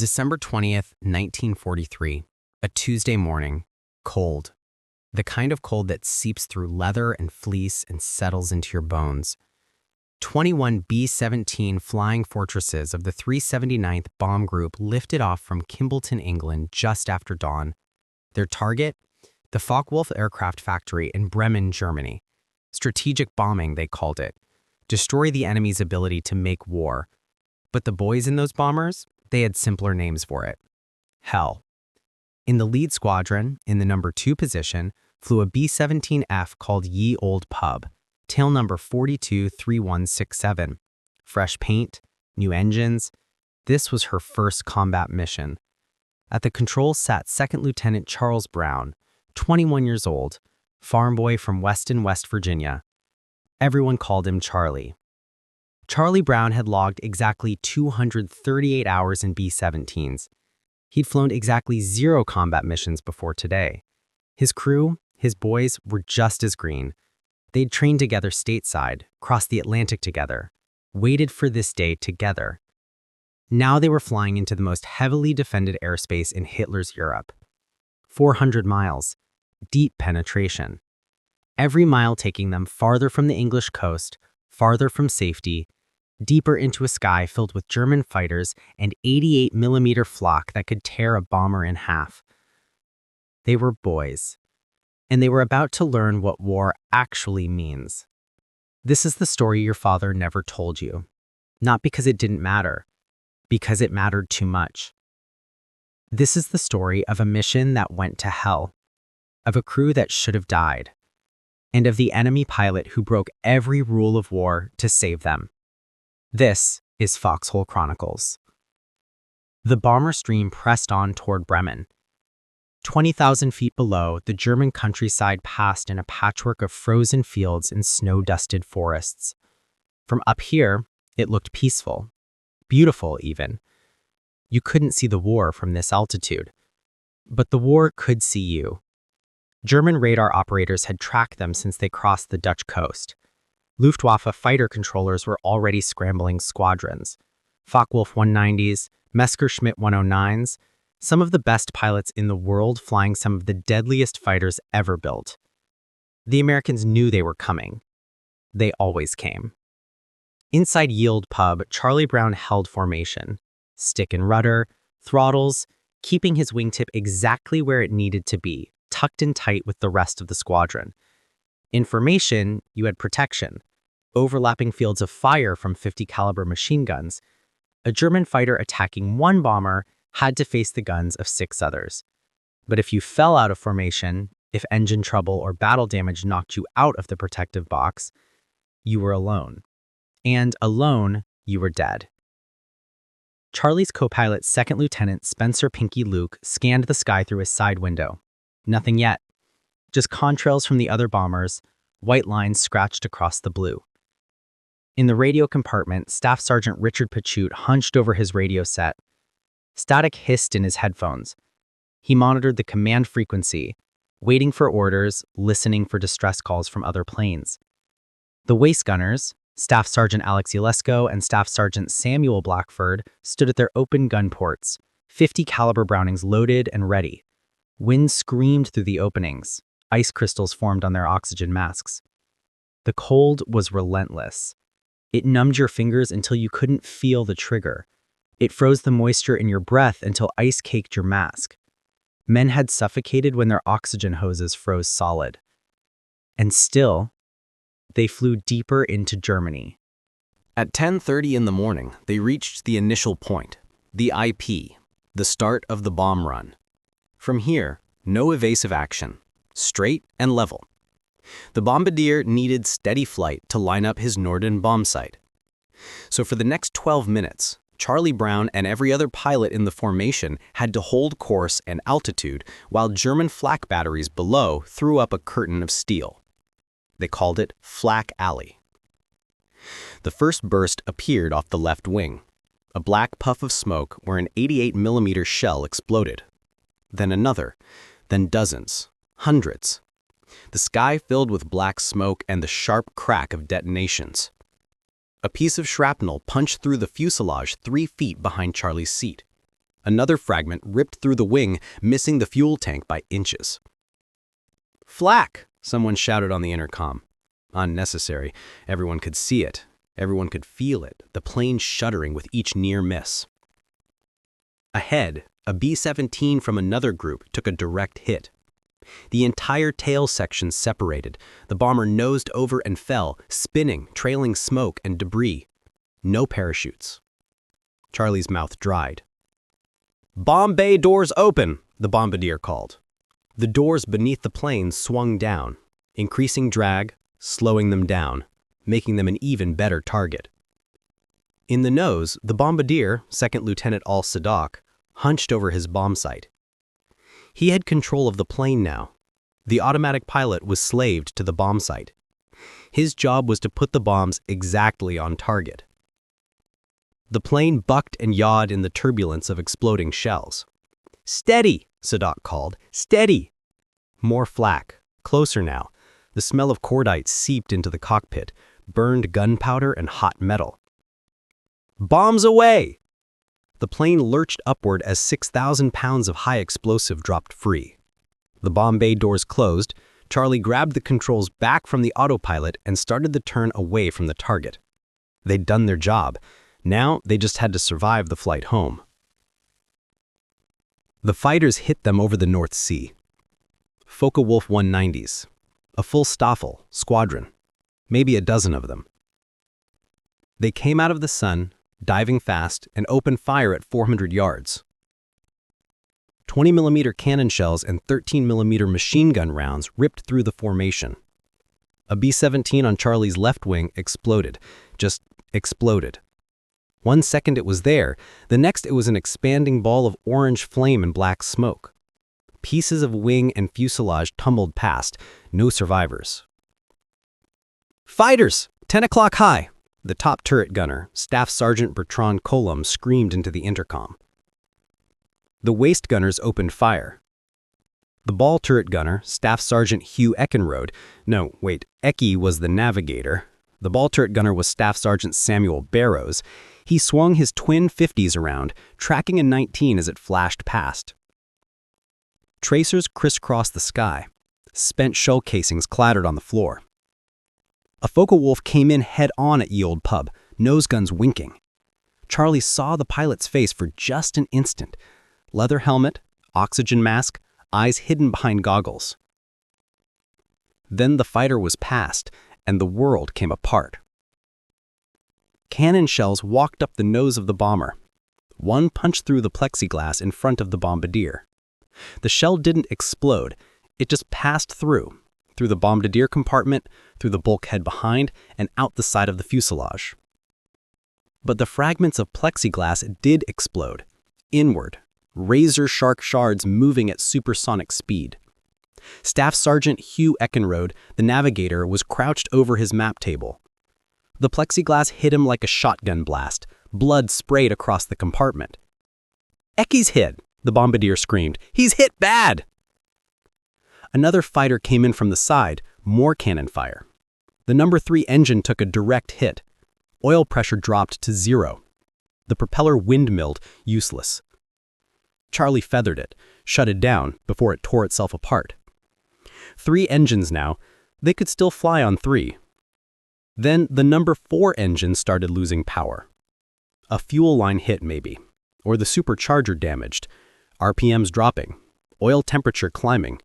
December 20th, 1943, a Tuesday morning, cold. The kind of cold that seeps through leather and fleece and settles into your bones. 21 B-17 flying fortresses of the 379th Bomb Group lifted off from Kimballton, England just after dawn. Their target? The Focke-Wulf aircraft factory in Bremen, Germany. Strategic bombing, they called it. Destroy the enemy's ability to make war. But the boys in those bombers? They had simpler names for it. Hell. In the lead squadron, in the number 2 position, flew a B-17F called Ye Olde Pub, tail number 423167. Fresh paint, new engines. This was her first combat mission. At the controls sat Second Lieutenant Charles Brown, 21 years old, farm boy from Weston, West Virginia. Everyone called him Charlie. Charlie Brown had logged exactly 238 hours in B-17s. He'd flown exactly 0 combat missions before today. His crew, his boys, were just as green. They'd trained together stateside, crossed the Atlantic together, waited for this day together. Now they were flying into the most heavily defended airspace in Hitler's Europe. 400 miles, deep penetration. Every mile taking them farther from the English coast, farther from safety, deeper into a sky filled with German fighters and 88mm flak that could tear a bomber in half. They were boys, and they were about to learn what war actually means. This is the story your father never told you. Not because it didn't matter, because it mattered too much. This is the story of a mission that went to hell, of a crew that should have died, and of the enemy pilot who broke every rule of war to save them. This is Foxhole Chronicles. The bomber stream pressed on toward Bremen. 20,000 feet below, the German countryside passed in a patchwork of frozen fields and snow-dusted forests. From up here, it looked peaceful, beautiful even. You couldn't see the war from this altitude, but the war could see you. German radar operators had tracked them since they crossed the Dutch coast. Luftwaffe fighter controllers were already scrambling squadrons. Focke-Wulf 190s, Messerschmitt 109s, some of the best pilots in the world flying some of the deadliest fighters ever built. The Americans knew they were coming. They always came. Inside Ye Olde Pub, Charlie Brown held formation. Stick and rudder, throttles, keeping his wingtip exactly where it needed to be, tucked in tight with the rest of the squadron. In formation, you had protection. Overlapping fields of fire from 50 caliber machine guns. A German fighter attacking one bomber had to face the guns of 6 others. But if you fell out of formation, if engine trouble or battle damage knocked you out of the protective box, you were alone. And alone, you were dead. Charlie's co-pilot, Second Lieutenant Spencer Pinky Luke, scanned the sky through his side window. Nothing yet. Just contrails from the other bombers, white lines scratched across the blue. In the radio compartment, Staff Sergeant Richard Pachute hunched over his radio set. Static hissed in his headphones. He monitored the command frequency, waiting for orders, listening for distress calls from other planes. The waist gunners, Staff Sergeant Alex Yalesko and Staff Sergeant Samuel Blackford, stood at their open gun ports, 50 caliber Brownings loaded and ready. Wind screamed through the openings. Ice crystals formed on their oxygen masks. The cold was relentless. It numbed your fingers until you couldn't feel the trigger. It froze the moisture in your breath until ice caked your mask. Men had suffocated when their oxygen hoses froze solid. And still, they flew deeper into Germany. At 10:30 in the morning, they reached the initial point, the IP, the start of the bomb run. From here, no evasive action, straight and level. The bombardier needed steady flight to line up his Norden bomb sight. So for the next 12 minutes, Charlie Brown and every other pilot in the formation had to hold course and altitude while German flak batteries below threw up a curtain of steel. They called it Flak Alley. The first burst appeared off the left wing, a black puff of smoke where an 88mm shell exploded. Then another, then dozens, hundreds. The sky filled with black smoke and the sharp crack of detonations. A piece of shrapnel punched through the fuselage 3 feet behind Charlie's seat. Another fragment ripped through the wing, missing the fuel tank by inches. "Flak!" someone shouted on the intercom. Unnecessary. Everyone could see it. Everyone could feel it, the plane shuddering with each near miss. Ahead, a B-17 from another group took a direct hit. The entire tail section separated. The bomber nosed over and fell, spinning, trailing smoke and debris. No parachutes. Charlie's mouth dried. "Bomb bay doors open," the bombardier called. The doors beneath the plane swung down, increasing drag, slowing them down, making them an even better target. In the nose, the bombardier, Second Lieutenant Al-Sadak, hunched over his bomb sight. He had control of the plane now. The automatic pilot was slaved to the bomb sight. His job was to put the bombs exactly on target. The plane bucked and yawed in the turbulence of exploding shells. "Steady!" Sadak called. "Steady!" More flak. Closer now. The smell of cordite seeped into the cockpit, burned gunpowder and hot metal. "Bombs away!" The plane lurched upward as 6,000 pounds of high explosive dropped free. The bomb bay doors closed. Charlie grabbed the controls back from the autopilot and started the turn away from the target. They'd done their job. Now they just had to survive the flight home. The fighters hit them over the North Sea. Focke-Wulf 190s. A full Staffel, squadron. Maybe a dozen of them. They came out of the sun, diving fast, and opened fire at 400 yards. 20mm cannon shells and 13mm machine gun rounds ripped through the formation. A B-17 on Charlie's left wing exploded. Just exploded. 1 second it was there, the next it was an expanding ball of orange flame and black smoke. Pieces of wing and fuselage tumbled past, no survivors. "Fighters! 10 o'clock high!" The top turret gunner, Staff Sergeant Bertrand Colomb, screamed into the intercom. The waist gunners opened fire. The ball turret gunner, Staff Sergeant Hugh Eckenrode, Eckie was the navigator. The ball turret gunner was Staff Sergeant Samuel Barrows. He swung his twin 50s around, tracking a 19 as it flashed past. Tracers crisscrossed the sky. Spent shell casings clattered on the floor. A Focke-Wulf came in head-on at Olde Pub, nose guns winking. Charlie saw the pilot's face for just an instant. Leather helmet, oxygen mask, eyes hidden behind goggles. Then the fighter was past, and the world came apart. Cannon shells walked up the nose of the bomber. One punched through the plexiglass in front of the bombardier. The shell didn't explode, it just passed through the bombardier compartment, through the bulkhead behind, and out the side of the fuselage. But the fragments of plexiglass did explode, inward, razor-sharp shards moving at supersonic speed. Staff Sergeant Hugh Eckenrode, the navigator, was crouched over his map table. The plexiglass hit him like a shotgun blast. Blood sprayed across the compartment. "Eckie's hit!" the bombardier screamed. "He's hit bad!" Another fighter came in from the side, more cannon fire. The No. 3 engine took a direct hit. Oil pressure dropped to 0. The propeller windmilled, useless. Charlie feathered it, shut it down before it tore itself apart. 3 engines now. They could still fly on 3. Then the No. 4 engine started losing power. A fuel line hit maybe, or the supercharger damaged, RPMs dropping, oil temperature climbing.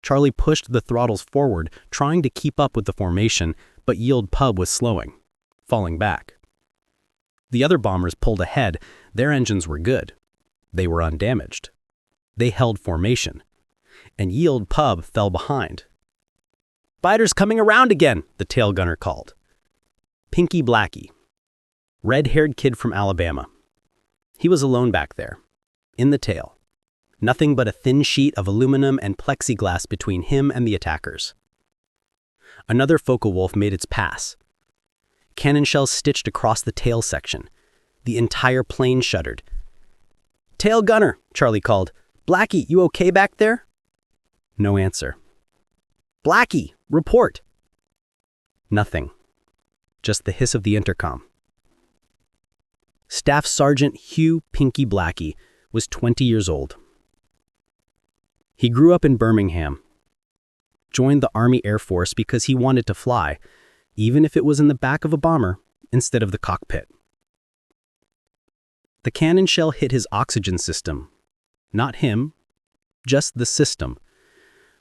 Charlie pushed the throttles forward, trying to keep up with the formation, but Olde Pub was slowing, falling back. The other bombers pulled ahead. Their engines were good. They were undamaged. They held formation. And Olde Pub fell behind. "Fighters coming around again," the tail gunner called. Pinky Blackie. Red-haired kid from Alabama. He was alone back there, in the tail. Nothing but a thin sheet of aluminum and plexiglass between him and the attackers. Another Focke-Wulf made its pass. Cannon shells stitched across the tail section. The entire plane shuddered. "Tail gunner," Charlie called. "Blackie, you okay back there?" No answer. "Blackie, report." Nothing. Just the hiss of the intercom. Staff Sergeant Hugh Pinky Blackie, was 20 years old. He grew up in Birmingham, joined the Army Air Force because he wanted to fly, even if it was in the back of a bomber instead of the cockpit. The cannon shell hit his oxygen system. Not him, just the system.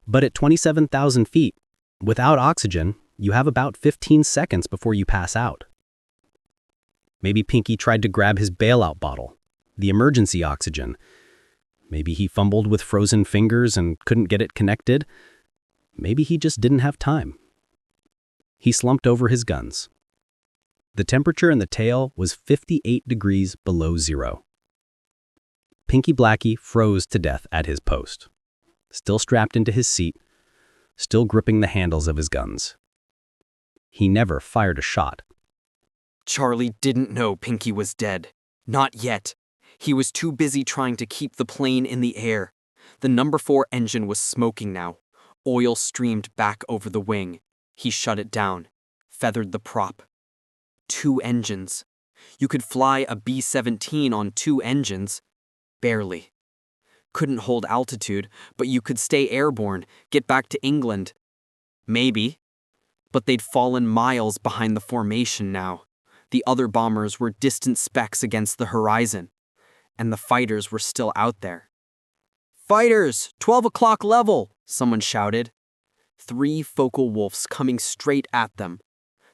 But at 27,000 feet, without oxygen, you have about 15 seconds before you pass out. Maybe Pinky tried to grab his bailout bottle, the emergency oxygen. Maybe he fumbled with frozen fingers and couldn't get it connected. Maybe he just didn't have time. He slumped over his guns. The temperature in the tail was 58 degrees below zero. Pinky Blackie froze to death at his post, still strapped into his seat, still gripping the handles of his guns. He never fired a shot. Charlie didn't know Pinky was dead. Not yet. He was too busy trying to keep the plane in the air. The number 4 engine was smoking now. Oil streamed back over the wing. He shut it down, feathered the prop. 2 engines. You could fly a B-17 on 2 engines. Barely. Couldn't hold altitude, but you could stay airborne, get back to England. Maybe. But they'd fallen miles behind the formation now. The other bombers were distant specks against the horizon, and the fighters were still out there. "Fighters, 12 o'clock level!" someone shouted. 3 Focke-Wulfs coming straight at them.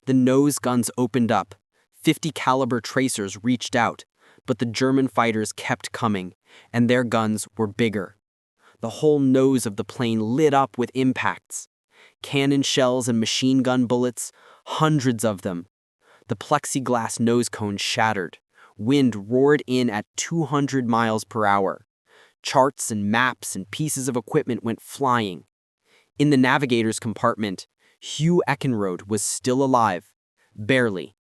The nose guns opened up. 50 caliber tracers reached out, but the German fighters kept coming, and their guns were bigger. The whole nose of the plane lit up with impacts. Cannon shells and machine gun bullets, hundreds of them. The plexiglass nose cone shattered. Wind roared in at 200 miles per hour. Charts and maps and pieces of equipment went flying. In the navigator's compartment, Hugh Eckenrode was still alive. Barely.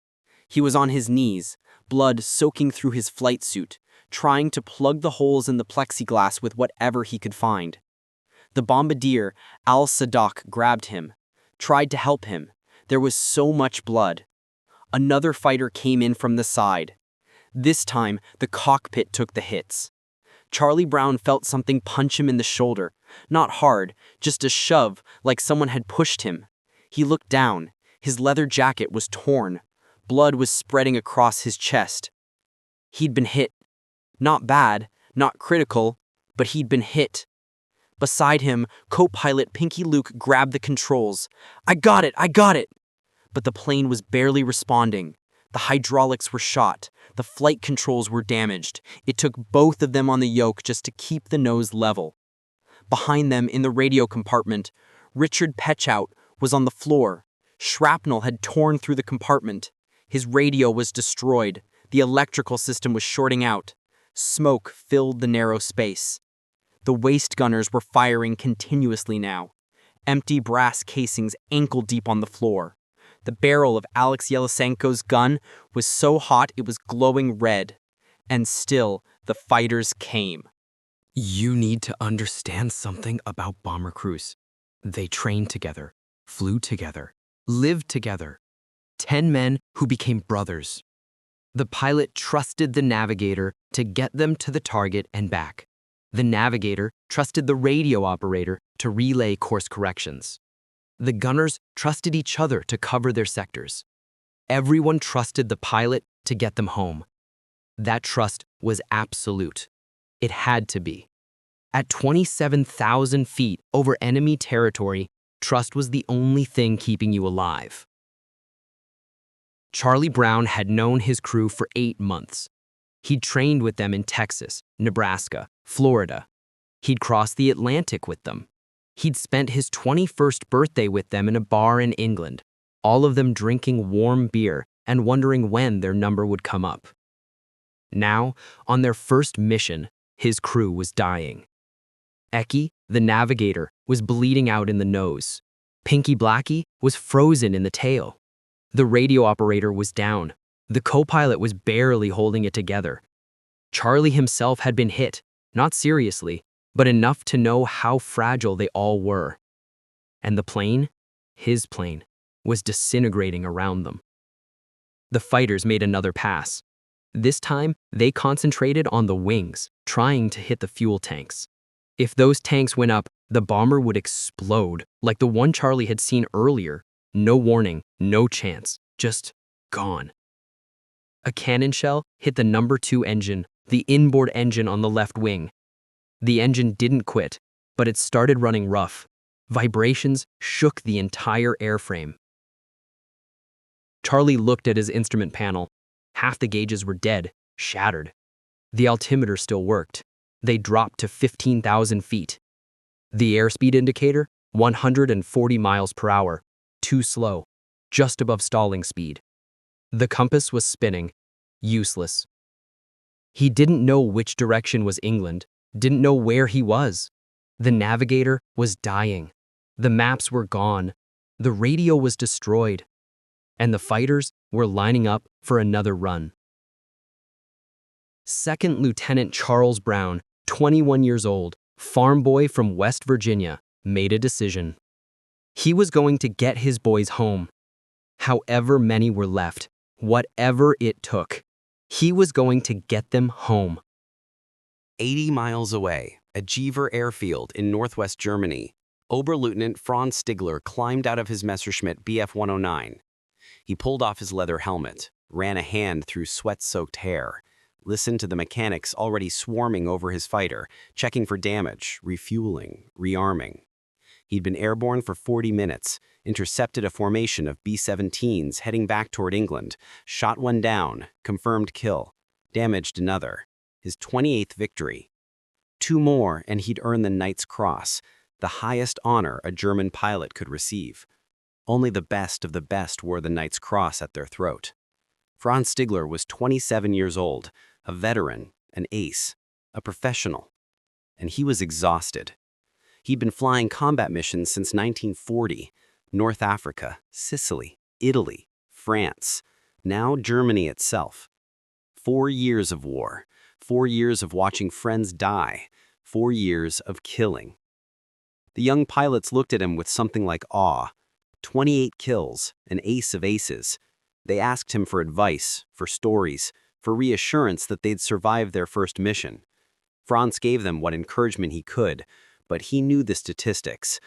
He was on his knees, blood soaking through his flight suit, trying to plug the holes in the plexiglass with whatever he could find. The bombardier, Al-Sadak, grabbed him, tried to help him. There was so much blood. Another fighter came in from the side. This time, the cockpit took the hits. Charlie Brown felt something punch him in the shoulder. Not hard, just a shove, like someone had pushed him. He looked down. His leather jacket was torn. Blood was spreading across his chest. He'd been hit. Not bad, not critical, but he'd been hit. Beside him, co-pilot Pinky Luke grabbed the controls. I got it! But the plane was barely responding. The hydraulics were shot. The flight controls were damaged. It took both of them on the yoke just to keep the nose level. Behind them, in the radio compartment, Richard Petchout was on the floor. Shrapnel had torn through the compartment. His radio was destroyed. The electrical system was shorting out. Smoke filled the narrow space. The waist gunners were firing continuously now. Empty brass casings ankle-deep on the floor. The barrel of Alex Yelisenko's gun was so hot it was glowing red. And still, the fighters came. You need to understand something about bomber crews. They trained together, flew together, lived together. 10 men who became brothers. The pilot trusted the navigator to get them to the target and back. The navigator trusted the radio operator to relay course corrections. The gunners trusted each other to cover their sectors. Everyone trusted the pilot to get them home. That trust was absolute. It had to be. At 27,000 feet over enemy territory, trust was the only thing keeping you alive. Charlie Brown had known his crew for 8 months. He'd trained with them in Texas, Nebraska, Florida. He'd crossed the Atlantic with them. He'd spent his 21st birthday with them in a bar in England, all of them drinking warm beer and wondering when their number would come up. Now, on their first mission, his crew was dying. Eki, the navigator, was bleeding out in the nose. Pinky Blackie was frozen in the tail. The radio operator was down. The co-pilot was barely holding it together. Charlie himself had been hit, not seriously, but enough to know how fragile they all were. And the plane, his plane, was disintegrating around them. The fighters made another pass. This time, they concentrated on the wings, trying to hit the fuel tanks. If those tanks went up, the bomber would explode, like the one Charlie had seen earlier. No warning, no chance, just gone. A cannon shell hit the number 2 engine, the inboard engine on the left wing. The engine didn't quit, but it started running rough. Vibrations shook the entire airframe. Charlie looked at his instrument panel. Half the gauges were dead, shattered. The altimeter still worked. They dropped to 15,000 feet. The airspeed indicator, 140 miles per hour. Too slow, just above stalling speed. The compass was spinning, useless. He didn't know which direction was England, didn't know where he was. The navigator was dying. The maps were gone. The radio was destroyed. And the fighters were lining up for another run. Second Lieutenant Charles Brown, 21 years old, farm boy from West Virginia, made a decision. He was going to get his boys home. However many were left, whatever it took, he was going to get them home. 80 miles away, at Jever Airfield in northwest Germany, Oberleutnant Franz Stigler climbed out of his Messerschmitt Bf-109. He pulled off his leather helmet, ran a hand through sweat-soaked hair, listened to the mechanics already swarming over his fighter, checking for damage, refueling, rearming. He'd been airborne for 40 minutes, intercepted a formation of B-17s heading back toward England, shot one down, confirmed kill, damaged another. His 28th victory. 2 more and he'd earn the Knight's Cross, the highest honor a German pilot could receive. Only the best of the best wore the Knight's Cross at their throat. Franz Stigler was 27 years old, a veteran, an ace, a professional. And he was exhausted. He'd been flying combat missions since 1940, North Africa, Sicily, Italy, France, now Germany itself. 4 years of war, 4 years of watching friends die, 4 years of killing. The young pilots looked at him with something like awe. 28 kills, an ace of aces. They asked him for advice, for stories, for reassurance that they'd survived their first mission. Franz gave them what encouragement he could, but he knew the statistics.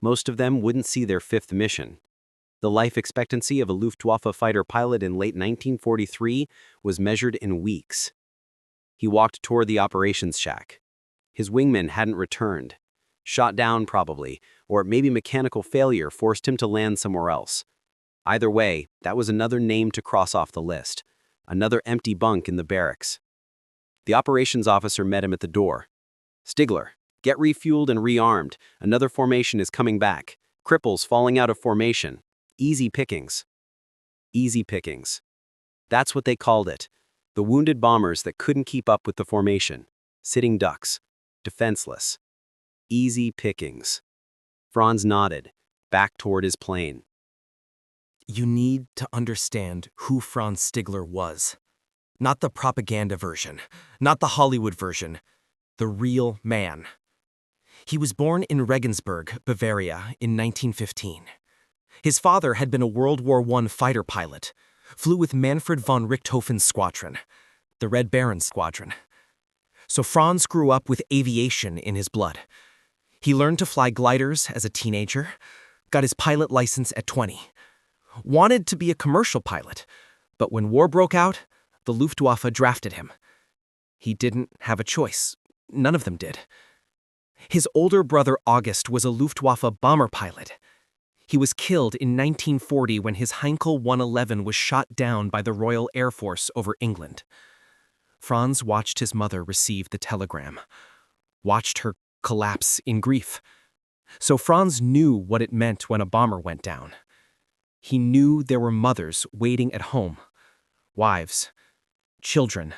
Most of them wouldn't see their 5th mission. The life expectancy of a Luftwaffe fighter pilot in late 1943 was measured in weeks. He walked toward the operations shack. His wingman hadn't returned. Shot down probably, or maybe mechanical failure forced him to land somewhere else. Either way, that was another name to cross off the list. Another empty bunk in the barracks. The operations officer met him at the door. "Stigler, get refueled and rearmed. Another formation is coming back. Cripples falling out of formation. Easy pickings." Easy pickings. That's what they called it. The wounded bombers that couldn't keep up with the formation. Sitting ducks. Defenseless. Easy pickings. Franz nodded, back toward his plane. You need to understand who Franz Stigler was. Not the propaganda version, not the Hollywood version, the real man. He was born in Regensburg, Bavaria, in 1915. His father had been a World War I fighter pilot, flew with Manfred von Richthofen's squadron, the Red Baron squadron. So Franz grew up with aviation in his blood. He learned to fly gliders as a teenager, got his pilot license at 20. Wanted to be a commercial pilot, but when war broke out, the Luftwaffe drafted him. He didn't have a choice. None of them did. His older brother August was a Luftwaffe bomber pilot. He was killed in 1940 when his Heinkel 111 was shot down by the Royal Air Force over England. Franz watched his mother receive the telegram, watched her collapse in grief. So Franz knew what it meant when a bomber went down. He knew there were mothers waiting at home, wives, children.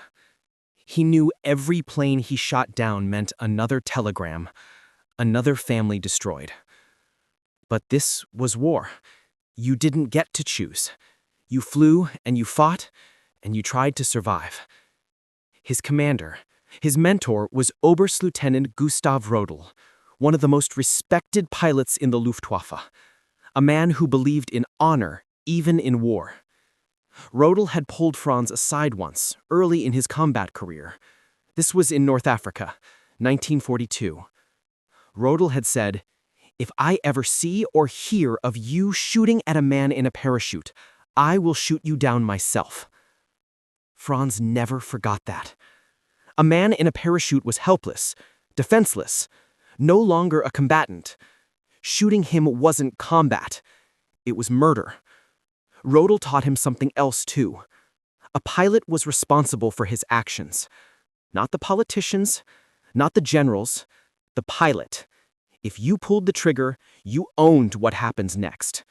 He knew every plane he shot down meant another telegram, another family destroyed. But this was war. You didn't get to choose. You flew and you fought and you tried to survive. His commander, his mentor was Oberstlieutenant Gustav Rodel, one of the most respected pilots in the Luftwaffe, a man who believed in honor even in war. Rodel had pulled Franz aside once, early in his combat career. This was in North Africa, 1942. Rodel had said, "If I ever see or hear of you shooting at a man in a parachute, I will shoot you down myself." Franz never forgot that. A man in a parachute was helpless, defenseless, no longer a combatant. Shooting him wasn't combat. It was murder. Rodel taught him something else too. A pilot was responsible for his actions. Not the politicians, not the generals, the pilot. If you pulled the trigger, you owned what happens next.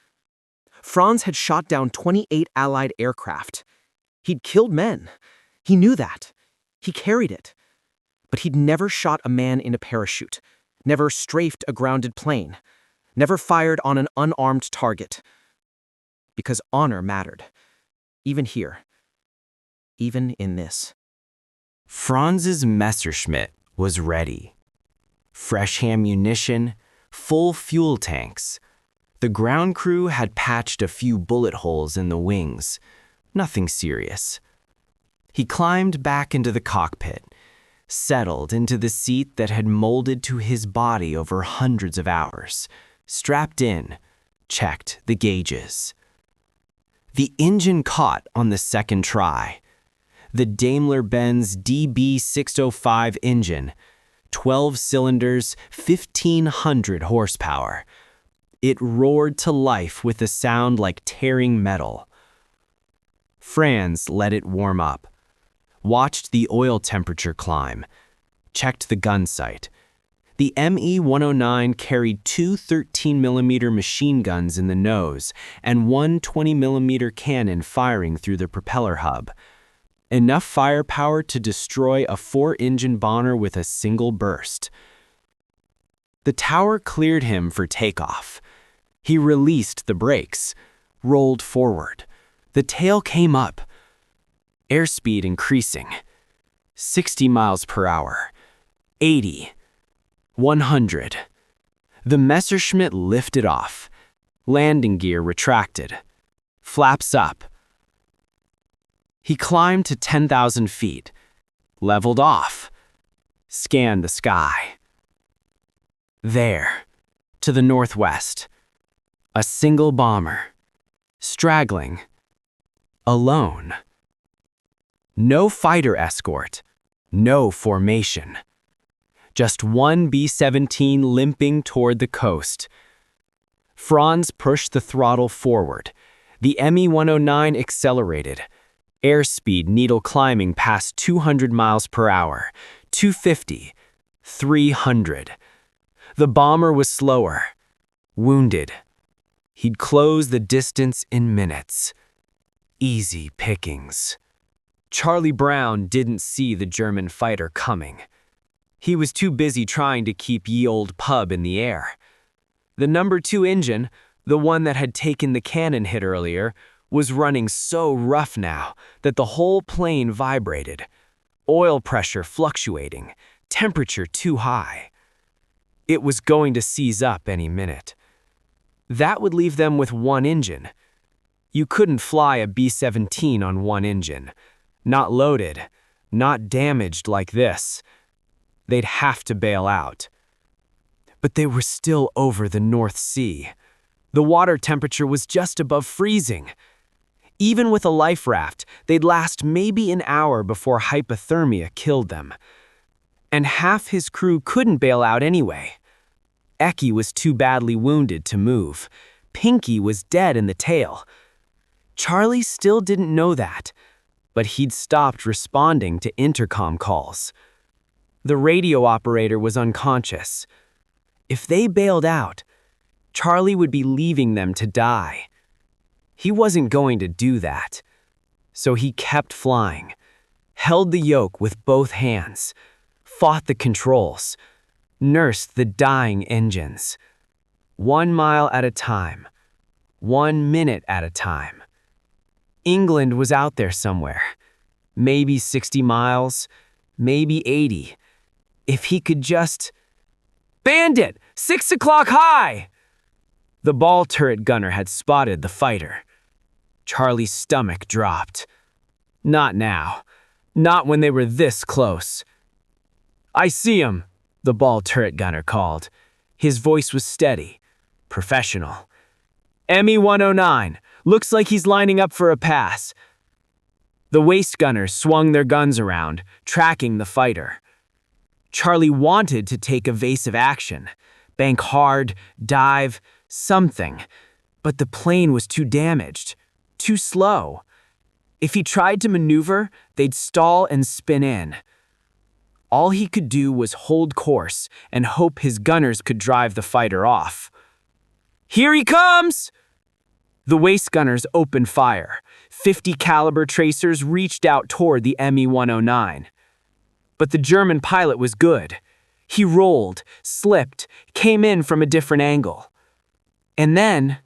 Franz had shot down 28 Allied aircraft. He'd killed men. He knew that. He carried it. But he'd never shot a man in a parachute, never strafed a grounded plane, never fired on an unarmed target. Because honor mattered. Even here. Even in this. Franz's Messerschmitt was ready. Fresh ammunition, full fuel tanks. The ground crew had patched a few bullet holes in the wings. Nothing serious. He climbed back into the cockpit, settled into the seat that had molded to his body over hundreds of hours, strapped in, checked the gauges. The engine caught on the second try. The Daimler-Benz DB605 engine, 12 cylinders, 1,500 horsepower. It roared to life with a sound like tearing metal. Franz let it warm up, watched the oil temperature climb, checked the gun sight. The ME-109 carried two 13mm machine guns in the nose and one 20mm cannon firing through the propeller hub. Enough firepower to destroy a 4-engine bomber with a single burst. The tower cleared him for takeoff. He released the brakes, rolled forward. The tail came up. Airspeed increasing. 60 miles per hour. 80. 100. The Messerschmitt lifted off. Landing gear retracted. Flaps up. He climbed to 10,000 feet, leveled off, scanned the sky. There, to the northwest, a single bomber, straggling, alone. No fighter escort, no formation. Just one B-17 limping toward the coast. Franz pushed the throttle forward. The ME-109 accelerated. Airspeed needle climbing past 200 miles per hour, 250, 300. The bomber was slower, wounded. He'd close the distance in minutes. Easy pickings. Charlie Brown didn't see the German fighter coming. He was too busy trying to keep ye olde pub in the air. The number 2 engine, the one that had taken the cannon hit earlier, was running so rough now that the whole plane vibrated. Oil pressure fluctuating, temperature too high. It was going to seize up any minute. That would leave them with one engine. You couldn't fly a B-17 on one engine. Not loaded, not damaged like this. They'd have to bail out. But they were still over the North Sea. The water temperature was just above freezing. Even with a life raft, they'd last maybe an hour before hypothermia killed them. And half his crew couldn't bail out anyway. Ecke was too badly wounded to move. Pinky was dead in the tail. Charlie still didn't know that, but he'd stopped responding to intercom calls. The radio operator was unconscious. If they bailed out, Charlie would be leaving them to die. He wasn't going to do that. So he kept flying, held the yoke with both hands, fought the controls, nursed the dying engines. 1 mile at a time, 1 minute at a time. England was out there somewhere. Maybe 60 miles, maybe 80. If he could just... Bandit! 6 o'clock high! The ball turret gunner had spotted the fighter. Charlie's stomach dropped. Not now. Not when they were this close. "I see him," the ball turret gunner called. His voice was steady, professional. "ME-109, looks like he's lining up for a pass." The waist gunners swung their guns around, tracking the fighter. Charlie wanted to take evasive action, bank hard, dive, something, but the plane was too damaged, too slow. If he tried to maneuver, they'd stall and spin in. All he could do was hold course and hope his gunners could drive the fighter off. "Here he comes!" The waist gunners opened fire. 50 caliber tracers reached out toward the ME-109. But the German pilot was good. He rolled, slipped, came in from a different angle. And then,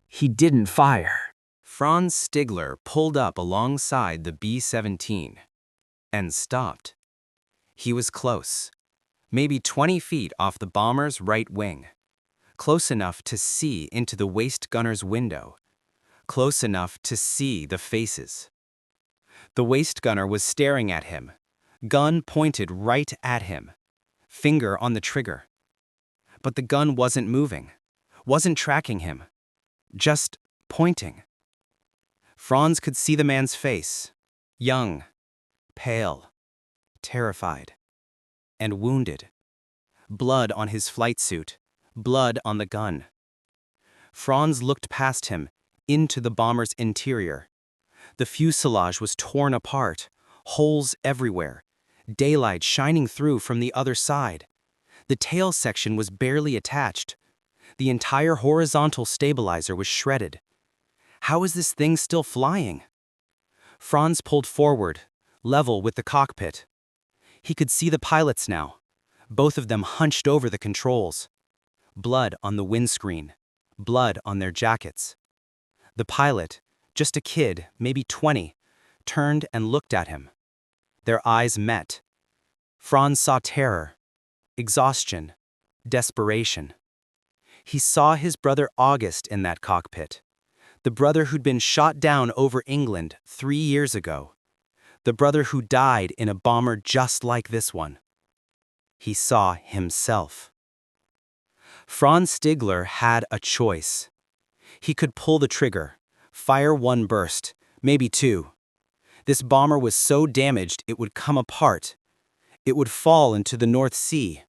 he didn't fire. Franz Stigler pulled up alongside the B-17 and stopped. He was close, maybe 20 feet off the bomber's right wing, close enough to see into the waist gunner's window, close enough to see the faces. The waist gunner was staring at him, gun pointed right at him, finger on the trigger. But the gun wasn't moving, wasn't tracking him, just pointing. Franz could see the man's face, young, pale, terrified, and wounded. Blood on his flight suit, blood on the gun. Franz looked past him, into the bomber's interior. The fuselage was torn apart, holes everywhere, daylight shining through from the other side. The tail section was barely attached. The entire horizontal stabilizer was shredded. How is this thing still flying? Franz pulled forward, level with the cockpit. He could see the pilots now, both of them hunched over the controls. Blood on the windscreen, blood on their jackets. The pilot, just a kid, maybe 20, turned and looked at him. Their eyes met. Franz saw terror, exhaustion, desperation. He saw his brother August in that cockpit, the brother who'd been shot down over England 3 years ago. The brother who died in a bomber just like this one. He saw himself. Franz Stigler had a choice. He could pull the trigger, fire one burst, maybe two. This bomber was so damaged it would come apart. It would fall into the North Sea.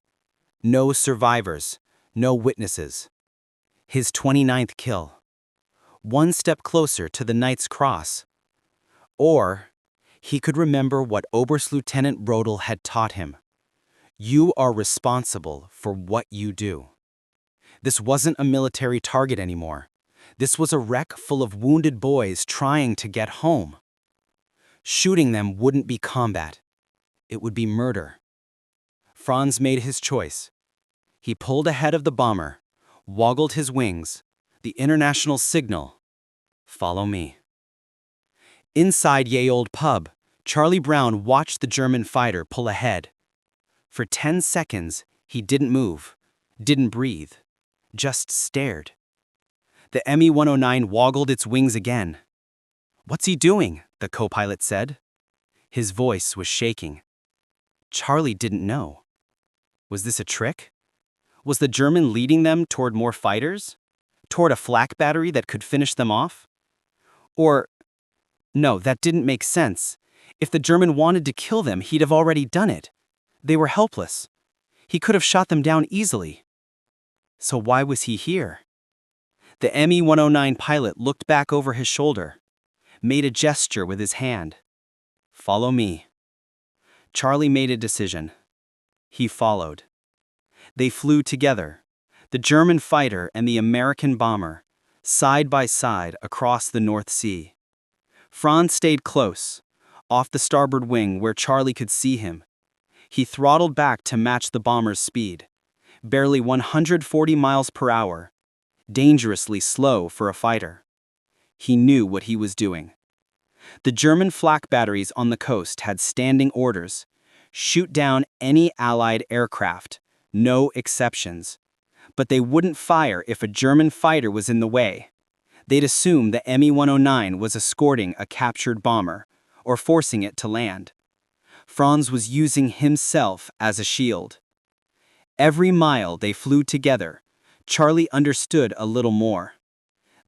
No survivors, no witnesses. His 29th kill. One step closer to the Knight's Cross. Or he could remember what Oberstlieutenant Rodel had taught him. You are responsible for what you do. This wasn't a military target anymore. This was a wreck full of wounded boys trying to get home. Shooting them wouldn't be combat. It would be murder. Franz made his choice. He pulled ahead of the bomber, woggled his wings, the international signal, "Follow me." Inside Ye Olde Pub, Charlie Brown watched the German fighter pull ahead. For 10 seconds, he didn't move, didn't breathe, just stared. The ME-109 woggled its wings again. "What's he doing?" the co-pilot said. His voice was shaking. Charlie didn't know. Was this a trick? Was the German leading them toward more fighters? Toward a flak battery that could finish them off? Or, no, that didn't make sense. If the German wanted to kill them, he'd have already done it. They were helpless. He could have shot them down easily. So why was he here? The ME-109 pilot looked back over his shoulder, made a gesture with his hand. "Follow me." Charlie made a decision. He followed. They flew together, the German fighter and the American bomber, side by side across the North Sea. Franz stayed close, off the starboard wing where Charlie could see him. He throttled back to match the bomber's speed, barely 140 miles per hour, dangerously slow for a fighter. He knew what he was doing. The German flak batteries on the coast had standing orders: shoot down any Allied aircraft, no exceptions. But they wouldn't fire if a German fighter was in the way. They'd assume the Me-109 was escorting a captured bomber, or forcing it to land. Franz was using himself as a shield. Every mile they flew together, Charlie understood a little more.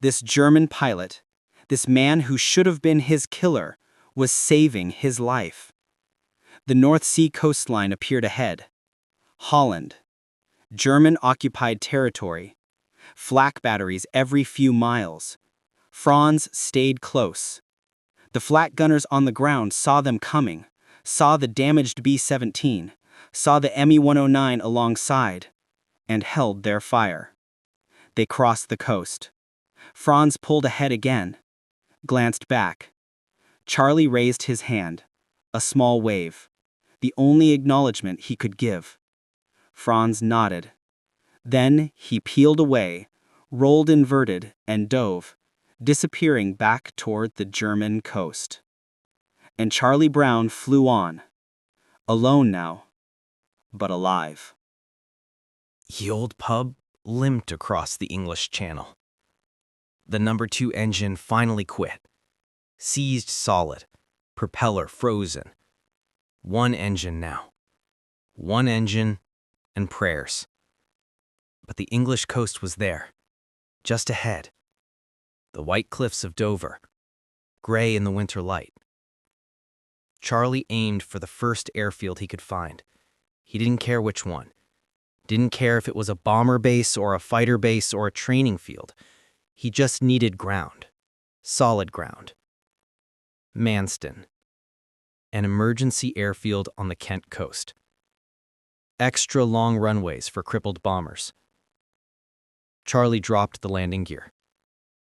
This German pilot, this man who should have been his killer, was saving his life. The North Sea coastline appeared ahead. Holland. German-occupied territory. Flak batteries every few miles. Franz stayed close. The flak gunners on the ground saw them coming, saw the damaged B-17, saw the Me-109 alongside, and held their fire. They crossed the coast. Franz pulled ahead again, glanced back. Charlie raised his hand, a small wave, the only acknowledgement he could give. Franz nodded. Then he peeled away, rolled inverted, and dove, disappearing back toward the German coast. And Charlie Brown flew on, alone now, but alive. The Olde Pub limped across the English Channel. The No. 2 engine finally quit, seized solid, propeller frozen. One engine now. One engine and prayers. But the English coast was there, just ahead. The white cliffs of Dover, gray in the winter light. Charlie aimed for the first airfield he could find. He didn't care which one. Didn't care if it was a bomber base or a fighter base or a training field. He just needed ground. Solid ground. Manston. An emergency airfield on the Kent coast. Extra long runways for crippled bombers. Charlie dropped the landing gear.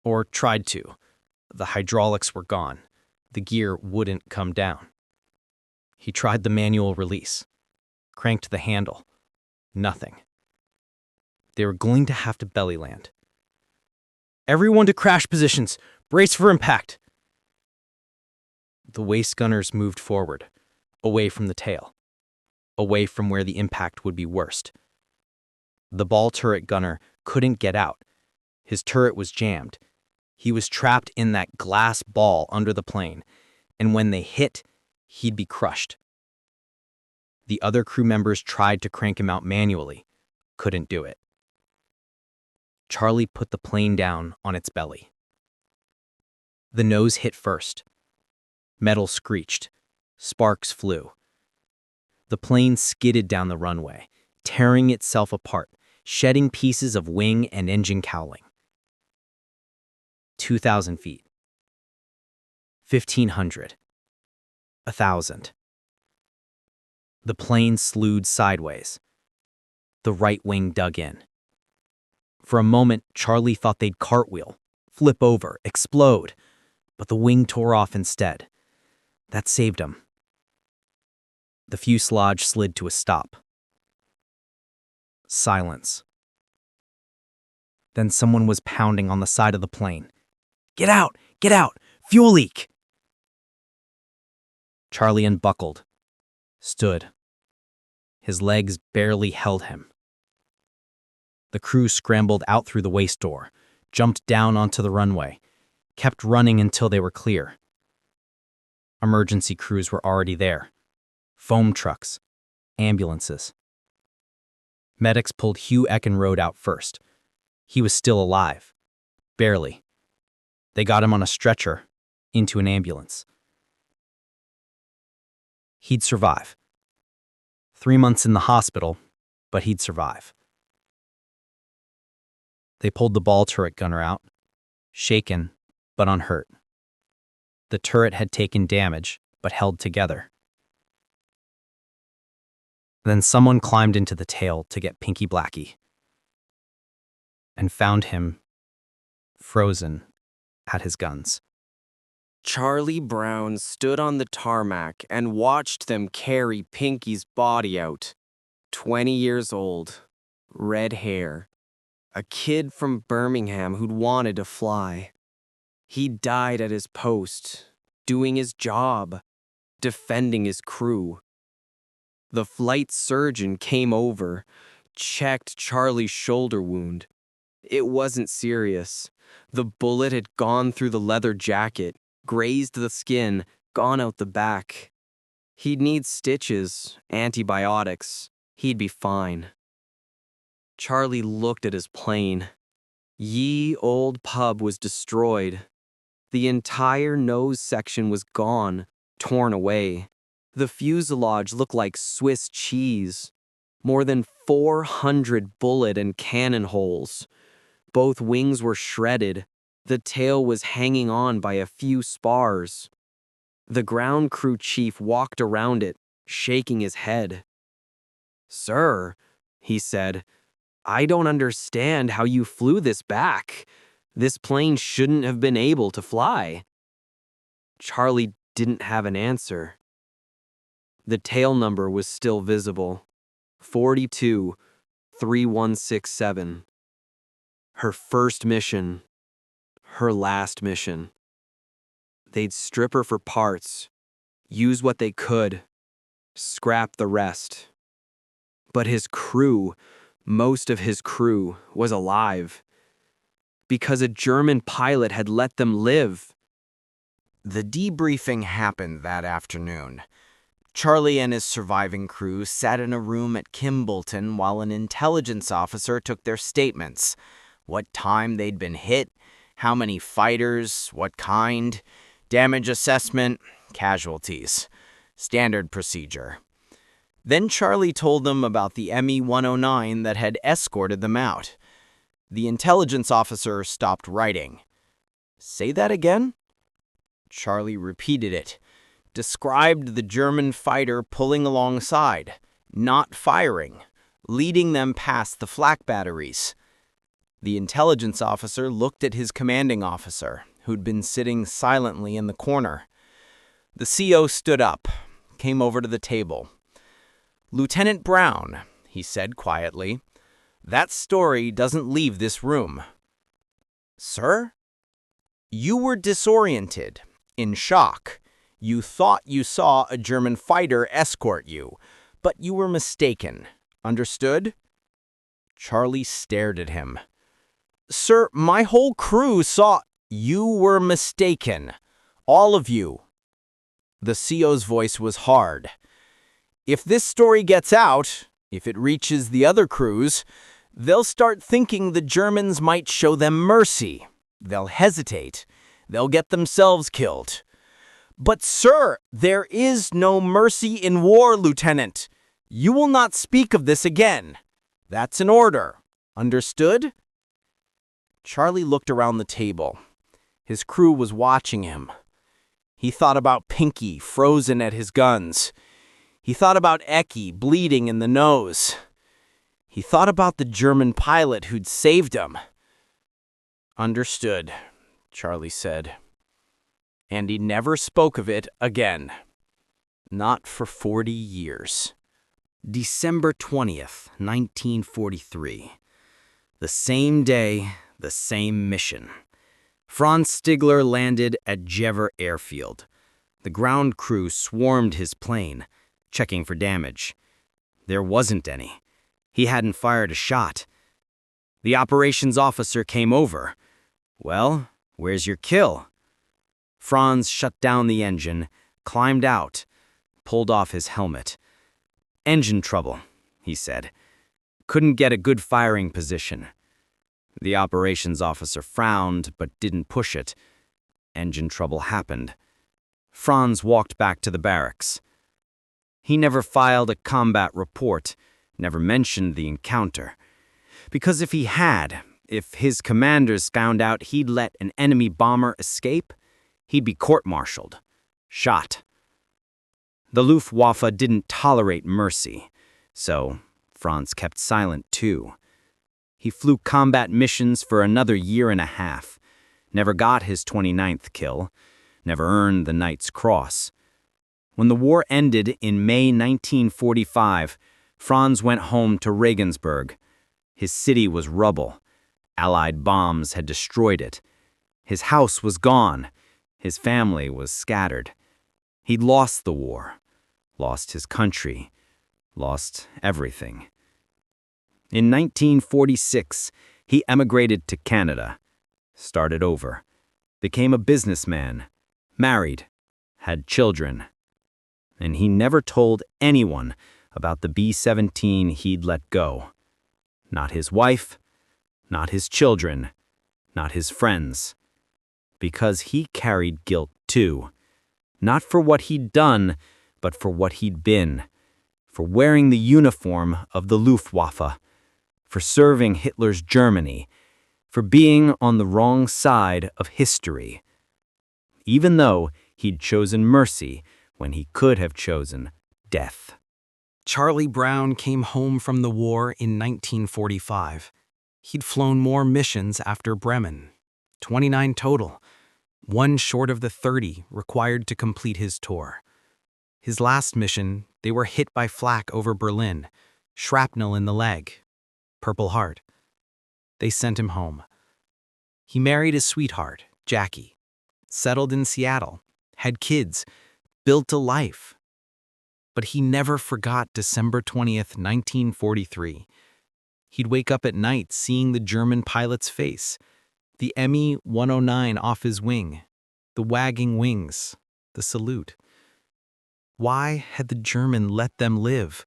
Or tried to. The hydraulics were gone. The gear wouldn't come down. He tried the manual release. Cranked the handle. Nothing. They were going to have to belly land. Everyone to crash positions. Brace for impact. The waist gunners moved forward, away from the tail, away from where the impact would be worst. The ball turret gunner couldn't get out. His turret was jammed. He was trapped in that glass ball under the plane, and when they hit, he'd be crushed. The other crew members tried to crank him out manually, couldn't do it. Charlie put the plane down on its belly. The nose hit first. Metal screeched. Sparks flew. The plane skidded down the runway, tearing itself apart, shedding pieces of wing and engine cowling. 2,000 feet. 1,500. 1,000. The plane slewed sideways. The right wing dug in. For a moment, Charlie thought they'd cartwheel, flip over, explode, but the wing tore off instead. That saved him. The fuselage slid to a stop. Silence. Then someone was pounding on the side of the plane. Get out! Get out! Fuel leak! Charlie unbuckled, stood. His legs barely held him. The crew scrambled out through the waist door, jumped down onto the runway, kept running until they were clear. Emergency crews were already there. Foam trucks, ambulances. Medics pulled Hugh Eckenrode out first. He was still alive. Barely. They got him on a stretcher, into an ambulance. He'd survive. 3 months in the hospital, but he'd survive. They pulled the ball turret gunner out, shaken, but unhurt. The turret had taken damage, but held together. Then someone climbed into the tail to get Pinky Blackie and found him frozen at his guns. Charlie Brown stood on the tarmac and watched them carry Pinky's body out. 20 years old, red hair, a kid from Birmingham who'd wanted to fly. He died at his post, doing his job, defending his crew. The flight surgeon came over, checked Charlie's shoulder wound. It wasn't serious. The bullet had gone through the leather jacket, grazed the skin, gone out the back. He'd need stitches, antibiotics. He'd be fine. Charlie looked at his plane. Ye Olde Pub was destroyed. The entire nose section was gone, torn away. The fuselage looked like Swiss cheese. More than 400 bullet and cannon holes. Both wings were shredded. The tail was hanging on by a few spars. The ground crew chief walked around it, shaking his head. "Sir," he said, "I don't understand how you flew this back. This plane shouldn't have been able to fly." Charlie didn't have an answer. The tail number was still visible. 42-3167. Her first mission. Her last mission. They'd strip her for parts, use what they could, scrap the rest. But his crew, most of his crew, was alive. Because a German pilot had let them live. The debriefing happened that afternoon. Charlie and his surviving crew sat in a room at Kimballton while an intelligence officer took their statements. What time they'd been hit, how many fighters, what kind, damage assessment, casualties. Standard procedure. Then Charlie told them about the Me-109 that had escorted them out. The intelligence officer stopped writing. "Say that again?" Charlie repeated it. Described the German fighter pulling alongside, not firing, leading them past the flak batteries. The intelligence officer looked at his commanding officer, who'd been sitting silently in the corner. The CO stood up, came over to the table. "Lieutenant Brown," he said quietly, "that story doesn't leave this room." "Sir?" "You were disoriented, in shock. You thought you saw a German fighter escort you, but you were mistaken. Understood?" Charlie stared at him. "Sir, my whole crew saw—" "You were mistaken. All of you." The CO's voice was hard. "If this story gets out, if it reaches the other crews, they'll start thinking the Germans might show them mercy. They'll hesitate. They'll get themselves killed." "But sir, there is no mercy in war, Lieutenant. You will not speak of this again. That's an order. Understood?" Charlie looked around the table. His crew was watching him. He thought about Pinky frozen at his guns. He thought about Eckie bleeding in the nose. He thought about the German pilot who'd saved him. "Understood," Charlie said. And he never spoke of it again. Not for 40 years. December 20th, 1943. The same day, the same mission. Franz Stigler landed at Jever Airfield. The ground crew swarmed his plane, checking for damage. There wasn't any. He hadn't fired a shot. The operations officer came over. "Well, where's your kill?" Franz shut down the engine, climbed out, pulled off his helmet. "Engine trouble," he said. "Couldn't get a good firing position." The operations officer frowned, but didn't push it. Engine trouble happened. Franz walked back to the barracks. He never filed a combat report, never mentioned the encounter. Because if he had, if his commanders found out he'd let an enemy bomber escape, he'd be court-martialed, shot. The Luftwaffe didn't tolerate mercy, so Franz kept silent too. He flew combat missions for another year and a half, never got his 29th kill, never earned the Knight's Cross. When the war ended in May 1945, Franz went home to Regensburg. His city was rubble. Allied bombs had destroyed it. His house was gone. His family was scattered. He'd lost the war, lost his country, lost everything. In 1946, He emigrated to Canada, started over, became a businessman, married, had children. And he never told anyone about the B-17 he'd let go. Not his wife, not his children, not his friends. Because he carried guilt too. Not for what he'd done, but for what he'd been. For wearing the uniform of the Luftwaffe. For serving Hitler's Germany. For being on the wrong side of history. Even though he'd chosen mercy when he could have chosen death. Charlie Brown came home from the war in 1945. He'd flown more missions after Bremen, 29 total, one short of the 30 required to complete his tour. His last mission, they were hit by flak over Berlin, shrapnel in the leg, Purple Heart. They sent him home. He married his sweetheart, Jackie, settled in Seattle, had kids, built a life. But he never forgot December 20th, 1943. He'd wake up at night seeing the German pilot's face, the Me-109 off his wing, the wagging wings, the salute. Why had the German let them live?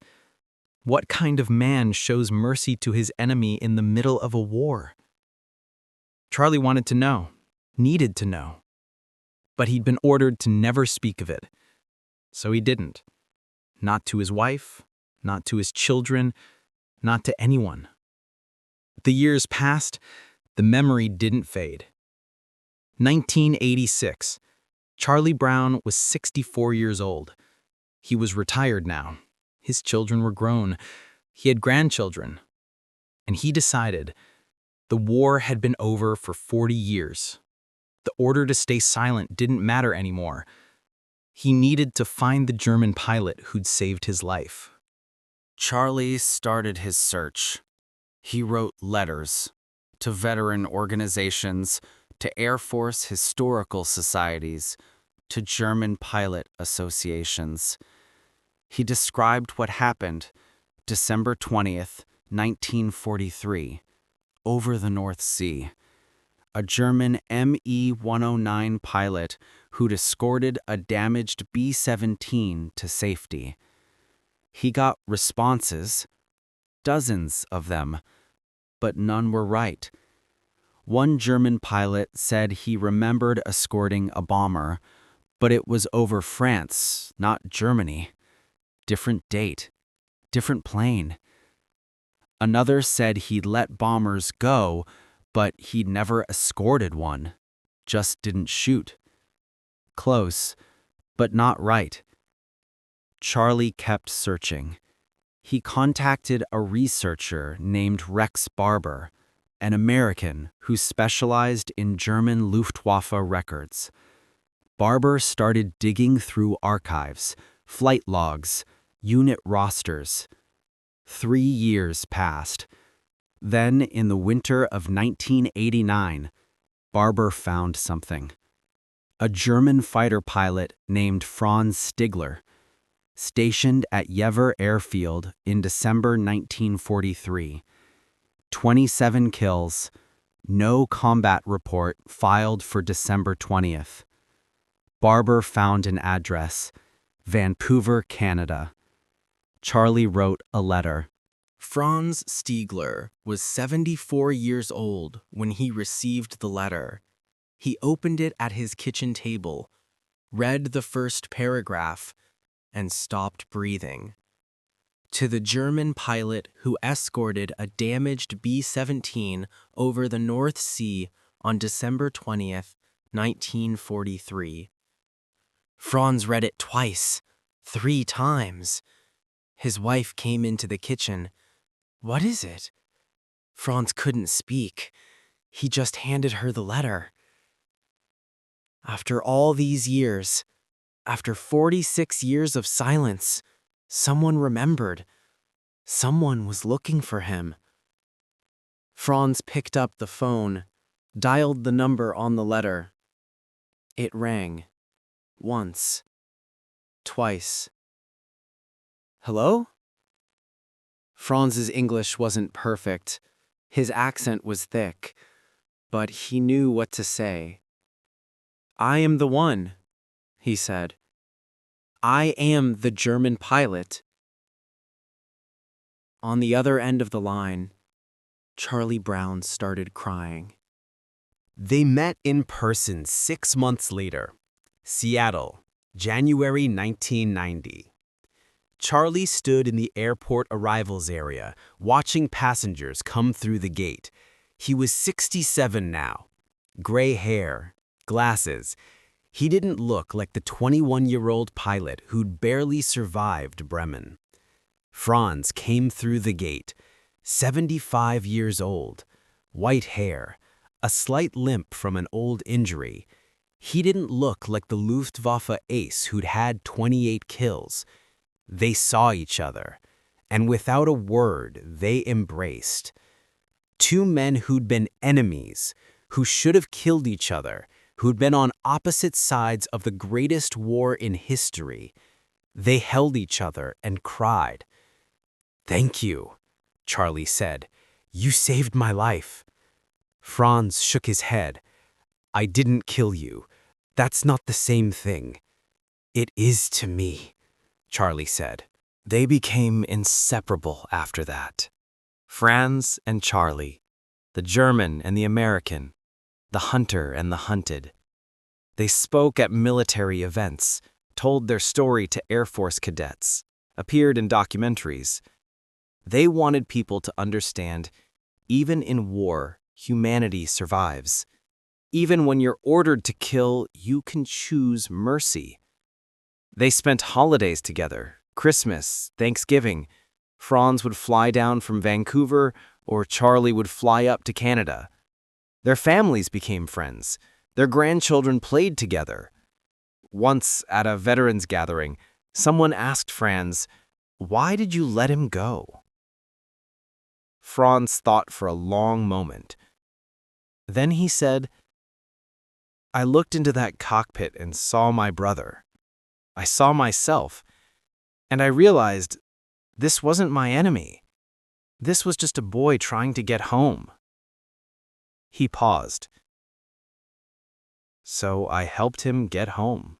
What kind of man shows mercy to his enemy in the middle of a war? Charlie wanted to know, needed to know. But he'd been ordered to never speak of it. So he didn't. Not to his wife, not to his children, not to anyone. The years passed, the memory didn't fade. 1986. Charlie Brown was 64 years old. He was retired now. His children were grown. He had grandchildren. And he decided the war had been over for 40 years. The order to stay silent didn't matter anymore. He needed to find the German pilot who'd saved his life. Charlie started his search. He wrote letters to veteran organizations, to Air Force historical societies, to German pilot associations. He described what happened December 20th, 1943, over the North Sea. A German Me-109 pilot who'd escorted a damaged B-17 to safety. He got responses, dozens of them, but none were right. One German pilot said he remembered escorting a bomber, but it was over France, not Germany. Different date, different plane. Another said he'd let bombers go, but he'd never escorted one, just didn't shoot. Close, but not right. Charlie kept searching. He contacted a researcher named Rex Barber, an American who specialized in German Luftwaffe records. Barber started digging through archives, flight logs, unit rosters. 3 years passed. Then, in the winter of 1989, Barber found something. A German fighter pilot named Franz Stigler, stationed at Yever Airfield in December 1943. 27 kills, no combat report filed for December 20th. Barber found an address, Vancouver, Canada. Charlie wrote a letter. Franz Stigler was 74 years old when he received the letter. He opened it at his kitchen table, read the first paragraph, and stopped breathing. To the German pilot who escorted a damaged B-17 over the North Sea on December 20th, 1943. Franz read it twice, 3 times. His wife came into the kitchen. "What is it?" Franz couldn't speak. He just handed her the letter. After all these years, after 46 years of silence, someone remembered. Someone was looking for him. Franz picked up the phone, dialed the number on the letter. It rang. Once. Twice. "Hello?" Franz's English wasn't perfect. His accent was thick, but he knew what to say. "I am the one," he said. "I am the German pilot." On the other end of the line, Charlie Brown started crying. They met in person 6 months later. Seattle, January 1990. Charlie stood in the airport arrivals area, watching passengers come through the gate. He was 67 now. Gray hair, glasses. He didn't look like the 21-year-old pilot who'd barely survived Bremen. Franz came through the gate, 75 years old, white hair, a slight limp from an old injury. He didn't look like the Luftwaffe ace who'd had 28 kills. They saw each other, and without a word, they embraced. Two men who'd been enemies, who should have killed each other, who'd been on opposite sides of the greatest war in history. They held each other and cried. "Thank you," Charlie said. "You saved my life." Franz shook his head. "I didn't kill you. That's not the same thing." "It is to me," Charlie said. They became inseparable after that. Franz and Charlie, the German and the American, the hunter and the hunted. They spoke at military events, told their story to Air Force cadets, appeared in documentaries. They wanted people to understand, even in war, humanity survives. Even when you're ordered to kill, you can choose mercy. They spent holidays together, Christmas, Thanksgiving. Franz would fly down from Vancouver, or Charlie would fly up to Canada. Their families became friends. Their grandchildren played together. Once, at a veterans gathering, someone asked Franz, "Why did you let him go?" Franz thought for a long moment. Then he said, "I looked into that cockpit and saw my brother. I saw myself, and I realized this wasn't my enemy. This was just a boy trying to get home." He paused. "So I helped him get home."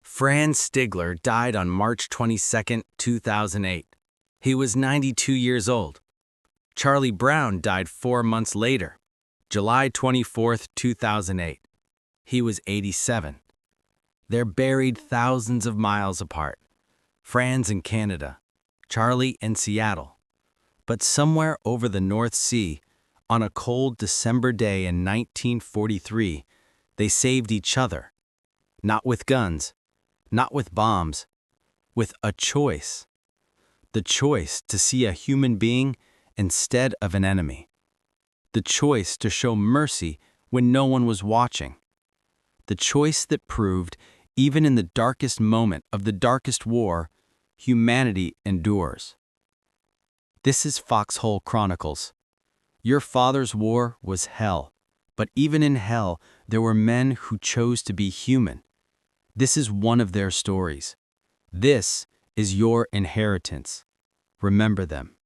Franz Stigler died on March 22, 2008. He was 92 years old. Charlie Brown died 4 months later, July 24, 2008. He was 87. They're buried thousands of miles apart. Franz in Canada, Charlie in Seattle. But somewhere over the North Sea, on a cold December day in 1943, they saved each other. Not with guns, not with bombs, with a choice. The choice to see a human being instead of an enemy. The choice to show mercy when no one was watching. The choice that proved, even in the darkest moment of the darkest war, humanity endures. This is Foxhole Chronicles. Your father's war was hell, but even in hell, there were men who chose to be human. This is one of their stories. This is your inheritance. Remember them.